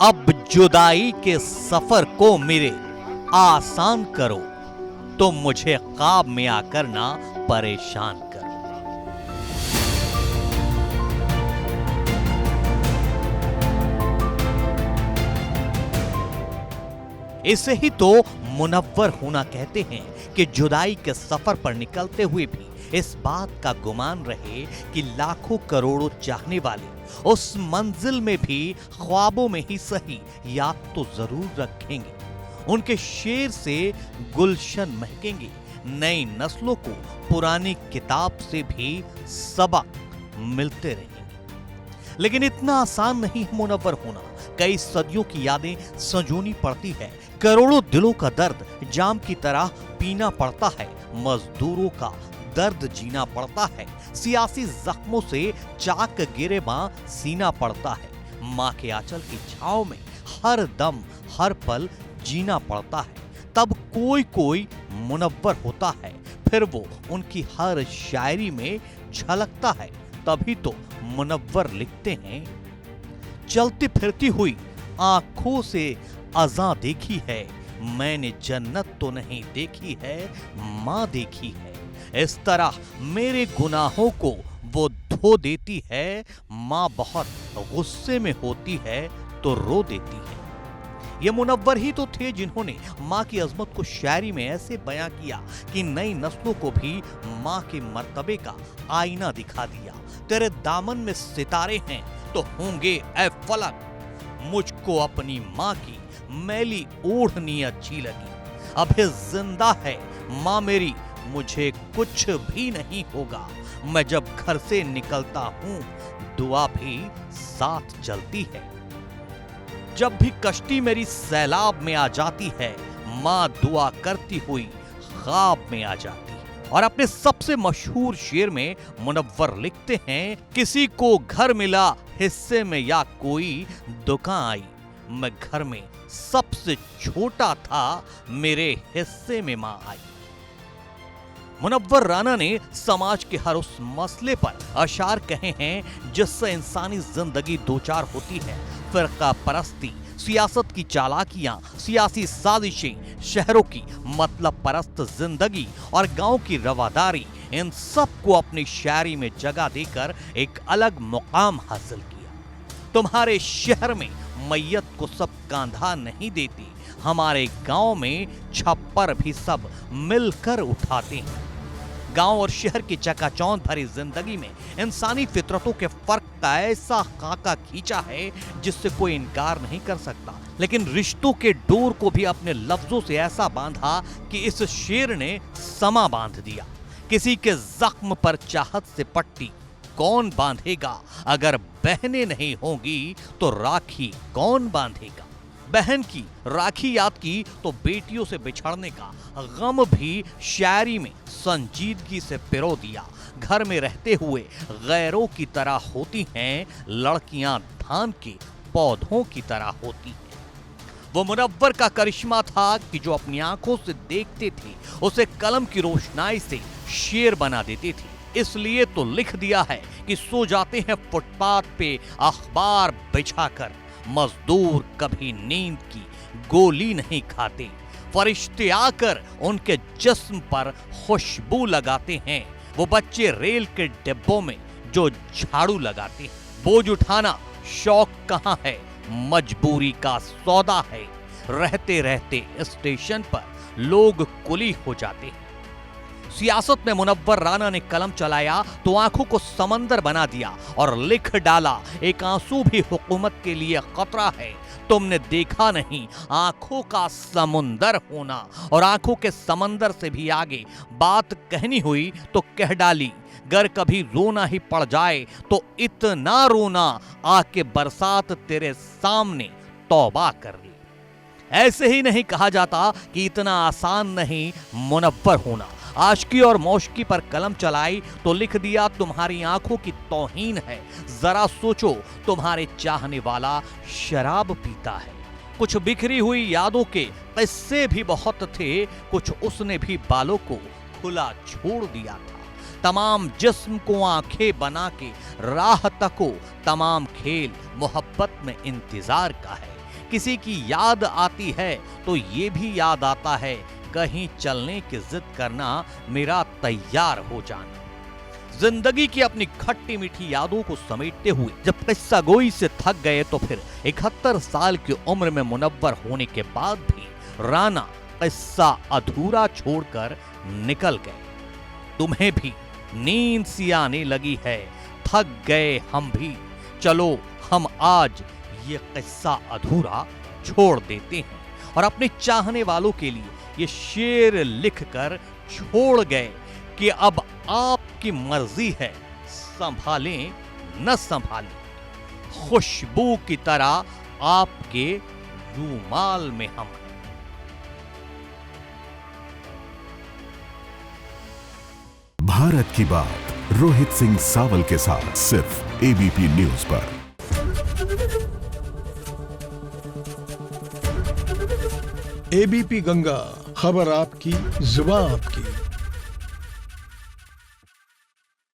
अब जुदाई के सफर को मेरे आसान करो, तुम मुझे ख्वाब में आकर ना परेशान करो। इसे ही तो मुनव्वर होना कहते हैं कि जुदाई के सफर पर निकलते हुए भी इस बात का गुमान रहे कि लाखों करोड़ों चाहने वाले उस मंजिल में भी ख्वाबों में ही सही याद तो जरूर रखेंगे। उनके शेर से गुलशन महकेंगे, नई नस्लों को पुरानी किताब से भी सबक मिलते रहेंगे। लेकिन इतना आसान नहीं है मुनव्वर होना। कई सदियों की यादें संजोनी पड़ती है, करोड़ों दिलों का दर्द जाम की तरह पीना पड़ता है, मजदूरों का दर्द जीना पड़ता है, सियासी जख्मों से चाक गिरेबां सीना पड़ता है, माँ के आंचल की छांव में हर दम हर पल जीना पड़ता है। तब कोई कोई मुनव्वर होता है, फिर वो उनकी हर शायरी में झलकता है। तभी तो मुनव्वर लिखते हैं, चलती फिरती हुई आंखों से अज़ां देखी है, मैंने जन्नत तो नहीं देखी है, माँ देखी है। इस तरह मेरे गुनाहों को वो धो देती है, माँ बहुत गुस्से में होती है तो रो देती है। ये मुनव्वर ही तो थे जिन्होंने माँ की अजमत को शायरी में ऐसे बयां किया कि नई नस्लों को भी माँ के मर्तबे का आईना दिखा दिया। तेरे दामन में सितारे हैं तो होंगे ऐ फलक, मुझको अपनी माँ की मैली ओढ़नी अच्छी लगी। अभी जिंदा है माँ मेरी, मुझे कुछ भी नहीं होगा, मैं जब घर से निकलता हूँ दुआ भी साथ चलती है। जब भी कश्ती मेरी सैलाब में आ जाती है, माँ दुआ करती हुई ख्वाब में आ जाती है। और अपने सबसे मशहूर शेर में मुनव्वर लिखते हैं, किसी को घर मिला हिस्से में या कोई दुकान आई, मैं घर में सबसे छोटा था, मेरे हिस्से में माँ आई। मुनव्वर राना ने समाज के हर उस मसले पर अशार कहे हैं जिससे इंसानी जिंदगी दो चार होती है। फिरका परस्ती, सियासत की चालाकियां, सियासी साजिशें, शहरों की मतलब परस्त जिंदगी और गांव की रवादारी, इन सब को अपनी शायरी में जगह देकर एक अलग मुकाम हासिल किया। तुम्हारे शहर में मैयत को सब कांधा नहीं देती, हमारे गांव में छप्पर भी सब मिलकर उठाते हैं। गांव और शहर की चकाचौंध भरी जिंदगी में इंसानी फितरतों के फर्क का ऐसा खाका खींचा है जिससे कोई इनकार नहीं कर सकता। लेकिन रिश्तों के डोर को भी अपने लफ्जों से ऐसा बांधा कि इस शेर ने समा बांध दिया। किसी के जख्म पर चाहत से पट्टी कौन बांधेगा, अगर बहनें नहीं होंगी तो राखी कौन बांधेगा। बहन की राखी याद की तो बेटियों से बिछड़ने का गम भी शायरी में संजीदगी से पिरो दिया। घर में रहते हुए गैरों की तरह होती हैं लड़कियां, धान के पौधों की तरह होती हैं। वो मुनव्वर का करिश्मा था कि जो अपनी आंखों से देखते थे उसे कलम की रोशनाई से शेर बना देते थे। इसलिए तो लिख दिया है कि सो जाते हैं फुटपाथ पे अखबार बिछाकर, मजदूर कभी नींद की गोली नहीं खाते, फरिश्ते आकर उनके जिस्म पर खुशबू लगाते हैं, वो बच्चे रेल के डिब्बों में जो झाड़ू लगाते हैं। बोझ उठाना शौक कहाँ है, मजबूरी का सौदा है, रहते रहते स्टेशन पर लोग कुली हो जाते हैं। सियासत में मुनव्वर राना ने कलम चलाया तो आंखों को समंदर बना दिया और लिख डाला, एक आंसू भी हुकूमत के लिए खतरा है, तुमने देखा नहीं आंखों का समुंदर होना। और आंखों के समंदर से भी आगे बात कहनी हुई तो कह डाली, गर कभी रोना ही पड़ जाए तो इतना रोना आके बरसात तेरे सामने तौबा कर ली। ऐसे ही नहीं कहा जाता कि इतना आसान नहीं मुनव्वर होना। आशिकी और मौशिकी पर कलम चलाई तो लिख दिया, तुम्हारी आंखों की तौहीन है, जरा सोचो तुम्हारे चाहने वाला शराब पीता है। कुछ बिखरी हुई यादों के किस्से भी बहुत थे, कुछ उसने भी बालों को खुला छोड़ दिया था। तमाम जिस्म को आंखें बना के राह तको, तमाम खेल मोहब्बत में इंतजार का है। किसी की याद आती है तो ये भी याद आता है कहीं चलने की जिद करना, मेरा तैयार हो जाना। जिंदगी की अपनी खट्टी मीठी यादों को समेटते हुए जब किस्सा गोई से थक गए तो फिर 71 साल की उम्र में मुनव्वर होने के बाद भी राना किस्सा अधूरा छोड़कर निकल गए। तुम्हें भी नींद सी आने लगी है, थक गए हम भी, चलो हम आज ये किस्सा अधूरा छोड़ देते हैं। और अपने चाहने वालों के लिए ये शेर लिखकर छोड़ गए कि अब आपकी मर्जी है, संभालें न संभालें, खुशबू की तरह आपके रूमाल में हम। भारत की बात रोहित सिंह सावल के साथ सिर्फ एबीपी न्यूज पर। एबीपी गंगा, खबर आपकी, जुबान आपकी।